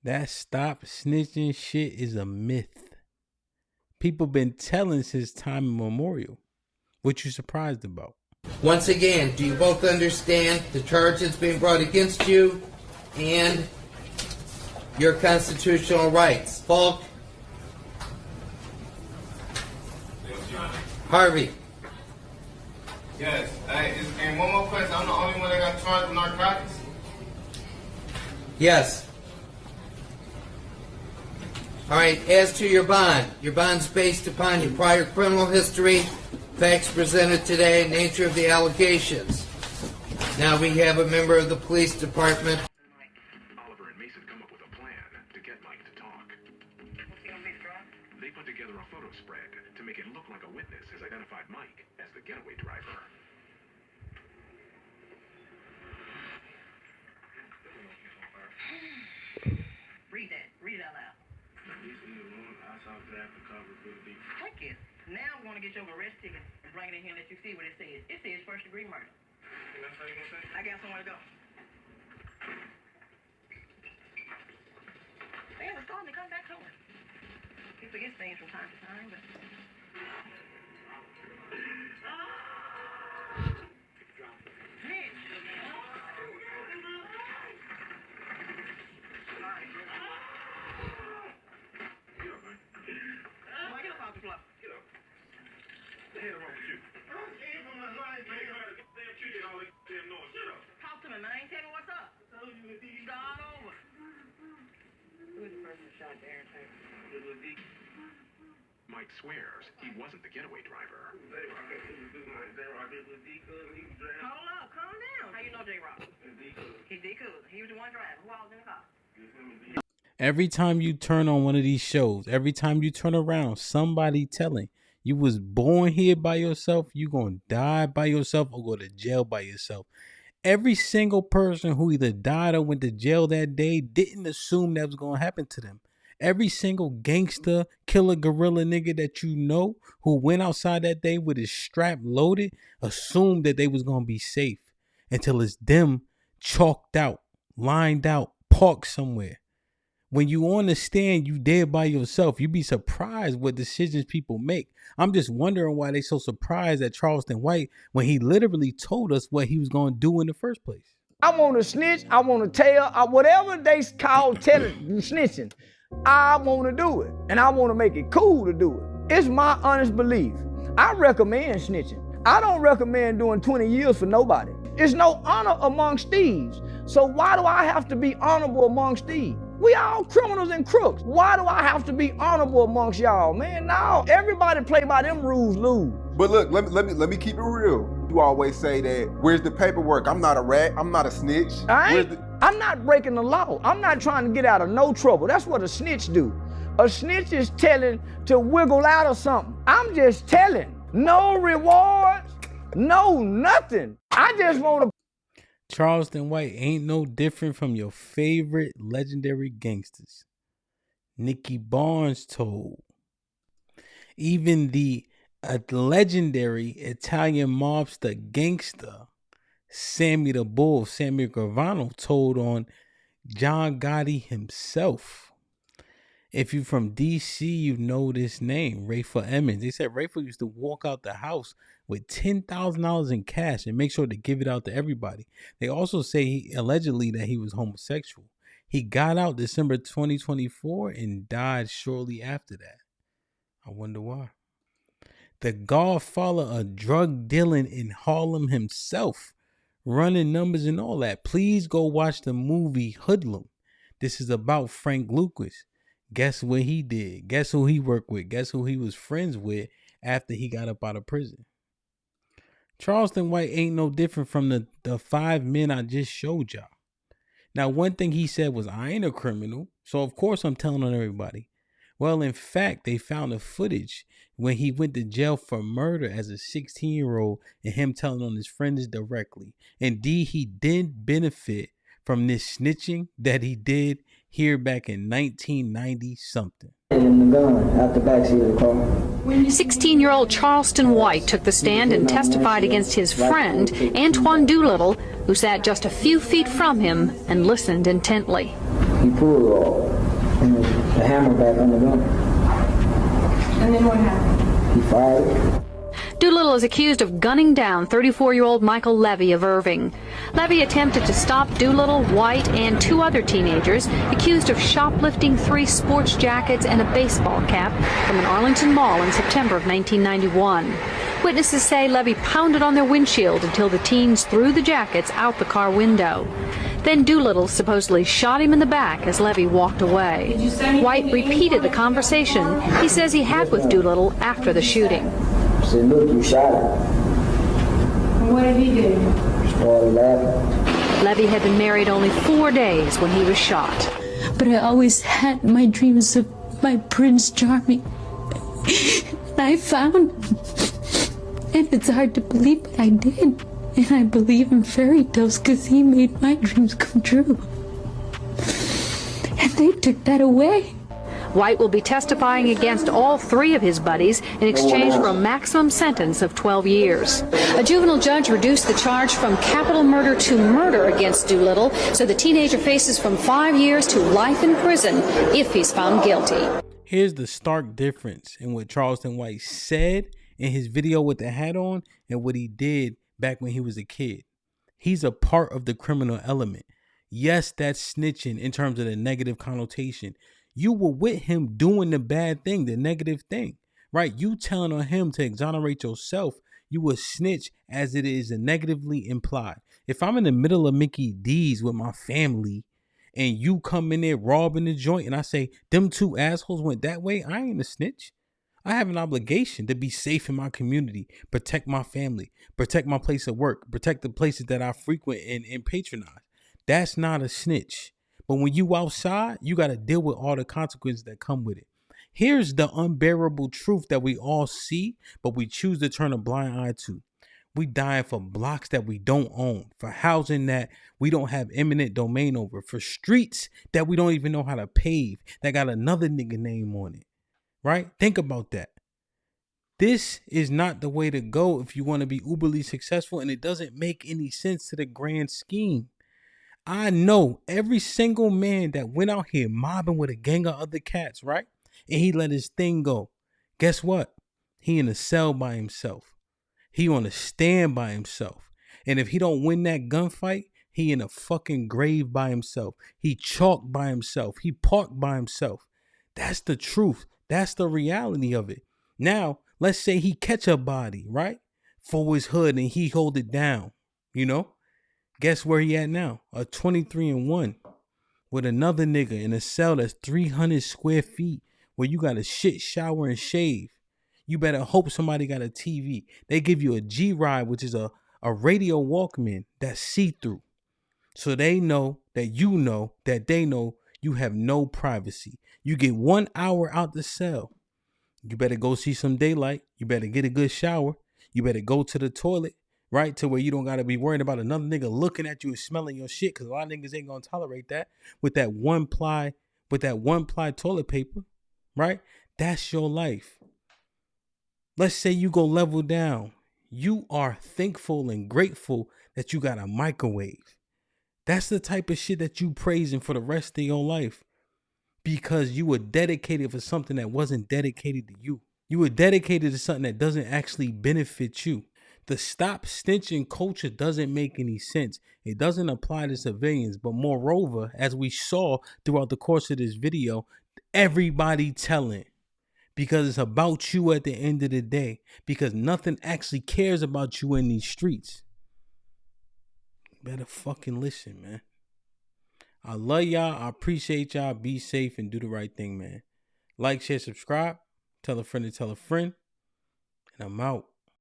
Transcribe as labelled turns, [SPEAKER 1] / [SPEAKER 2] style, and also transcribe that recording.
[SPEAKER 1] That stop snitching shit is a myth. People been telling since time immemorial. What you surprised about?
[SPEAKER 2] Once again, do you both understand the charge that's being brought against you and your constitutional rights? Falk? Harvey?
[SPEAKER 3] Yes. And one more question. I'm the only one that got charged with narcotics?
[SPEAKER 2] Yes. All right, as to your bond's based upon your prior criminal history, facts presented today, nature of the allegations. Now we have a member of the police department.
[SPEAKER 4] Oliver and Mason come up with a plan to get Mike to talk. They put together a photo spread to make it look like a witness has identified Mike as the getaway driver.
[SPEAKER 5] Read that. Read it out loud. Click it. Now I'm going to get your arrest ticket and bring it in here and let you see what it says. It says first degree murder. I got somewhere to go. Man, we're starting to come back home. He forgets things from time to time, but... Talk to me, man. Tell me what's up. Start over. Who is the person who shot Darren Taylor?
[SPEAKER 4] Mike swears he wasn't the getaway driver.
[SPEAKER 5] Hold up, calm down. How you know J-Rock? He D-Cool. He was the one driving. Who all was in the car?
[SPEAKER 1] Every time you turn on one of these shows, every time you turn around, somebody telling you was born here by yourself, you gonna die by yourself or go to jail by yourself. Every single person who either died or went to jail that day didn't assume that was gonna happen to them. Every single gangster, killer, gorilla nigga that you know who went outside that day with his strap loaded assumed that they was gonna be safe until it's them chalked out, lined out, parked somewhere. When you on the stand, you there by yourself. You be surprised what decisions people make. I'm just wondering why they so surprised at Charleston White when he literally told us what he was going to do in the first place.
[SPEAKER 6] I want to snitch. I want to tell. Whatever they call snitching, I want to do it. And I want to make it cool to do it. It's my honest belief. I recommend snitching. I don't recommend doing 20 years for nobody. There's no honor amongst thieves. So why do I have to be honorable amongst thieves? We all criminals and crooks. Why do I have to be honorable amongst y'all, man? No, everybody play by them rules, lose.
[SPEAKER 7] But look, let me keep it real. You always say that, where's the paperwork? I'm not a rat, I'm not a snitch.
[SPEAKER 6] I'm not breaking the law. I'm not trying to get out of no trouble. That's what a snitch do. A snitch is telling to wiggle out of something. I'm just telling. No rewards, no nothing. I just want to.
[SPEAKER 1] Charleston White ain't no different from your favorite legendary gangsters. Nicky Barnes told. Even the legendary Italian mobster gangster Sammy the Bull, Sammy Gravano, told on John Gotti himself. If you're from DC, you know this name, Rayful Emmons. They said Rayful used to walk out the house with $10,000 in cash and make sure to give it out to everybody. They also say allegedly that he was homosexual. He got out December 2024 and died shortly after that. I wonder why. The Godfather of drug dealing in Harlem himself, running numbers and all that. Please go watch the movie Hoodlum. This is about Frank Lucas. Guess what he did? Guess who he worked with? Guess who he was friends with after he got up out of prison? Charleston White ain't no different from the five men I just showed y'all. Now, one thing he said was, I ain't a criminal, so of course I'm telling on everybody. Well, in fact, they found the footage when he went to jail for murder as a 16-year-old and him telling on his friends directly. Indeed, he did benefit from this snitching that he did here back in 1990 something.
[SPEAKER 8] In the gun out the backseat of the car.
[SPEAKER 9] 16-year-old Charleston White took the stand and testified against his friend, Antoine Doolittle, who sat just a few feet from him and listened intently.
[SPEAKER 8] He pulled off. And the hammer back on the gun.
[SPEAKER 5] And then what happened?
[SPEAKER 8] He fired it.
[SPEAKER 9] Doolittle is accused of gunning down 34-year-old Michael Levy of Irving. Levy attempted to stop Doolittle, White, and 2 other teenagers accused of shoplifting 3 sports jackets and a baseball cap from an Arlington mall in September of 1991. Witnesses say Levy pounded on their windshield until the teens threw the jackets out the car window. Then Doolittle supposedly shot him in the back as Levy walked away. White repeated the conversation he says he had with Doolittle after the shooting.
[SPEAKER 8] I said, look, you shot him.
[SPEAKER 5] What did he do?
[SPEAKER 8] Started laughing.
[SPEAKER 9] Levy had been married only 4 days when he was shot.
[SPEAKER 10] But I always had my dreams of my Prince Charming. And I found him. And it's hard to believe, but I did. And I believe in fairy tales because he made my dreams come true. And they took that away.
[SPEAKER 9] White will be testifying against all 3 of his buddies in exchange for a maximum sentence of 12 years. A juvenile judge reduced the charge from capital murder to murder against Doolittle, so the teenager faces from 5 years to life in prison if he's found guilty.
[SPEAKER 1] Here's the stark difference in what Charleston White said in his video with the hat on and what he did back when he was a kid. He's a part of the criminal element. Yes, that's snitching in terms of the negative connotation. You were with him doing the bad thing, the negative thing, right? You telling on him to exonerate yourself, you will snitch as it is negatively implied. If I'm in the middle of Mickey D's with my family and you come in there robbing the joint and I say, them 2 assholes went that way, I ain't a snitch. I have an obligation to be safe in my community, protect my family, protect my place of work, protect the places that I frequent and patronize. That's not a snitch. But when you outside, you got to deal with all the consequences that come with it. Here's the unbearable truth that we all see, but we choose to turn a blind eye to. We dying for blocks that we don't own, for housing that we don't have eminent domain over, for streets that we don't even know how to pave, that got another nigga name on it, right? Think about that. This is not the way to go if you want to be uberly successful, and it doesn't make any sense to the grand scheme. I know every single man that went out here mobbing with a gang of other cats, right? And he let his thing go. Guess what? He in a cell by himself. He on a stand by himself. And if he don't win that gunfight, he in a fucking grave by himself. He chalked by himself. He parked by himself. That's the truth. That's the reality of it. Now, let's say he catch a body, right? For his hood and he hold it down, you know? Guess where he at now? A 23-1 with another nigga in a cell that's 300 square feet where you got to shit, shower, and shave. You better hope somebody got a TV. They give you a G-Ride, which is a radio Walkman that's see-through. So they know that they know you have no privacy. You get 1 hour out the cell. You better go see some daylight. You better get a good shower. You better go to the toilet. Right, to where you don't gotta be worried about another nigga looking at you and smelling your shit, because a lot of niggas ain't gonna tolerate that with that one ply toilet paper, right? That's your life. Let's say you go level down. You are thankful and grateful that you got a microwave. That's the type of shit that you praising for the rest of your life, because you were dedicated for something that wasn't dedicated to you. You were dedicated to something that doesn't actually benefit you. The stop snitching culture doesn't make any sense. It doesn't apply to civilians, but moreover, as we saw throughout the course of this video, everybody telling, because it's about you at the end of the day, because nothing actually cares about you in these streets. Better fucking listen, man. I love y'all. I appreciate y'all. Be safe and do the right thing, man. Like, share, subscribe. Tell a friend to tell a friend. And I'm out.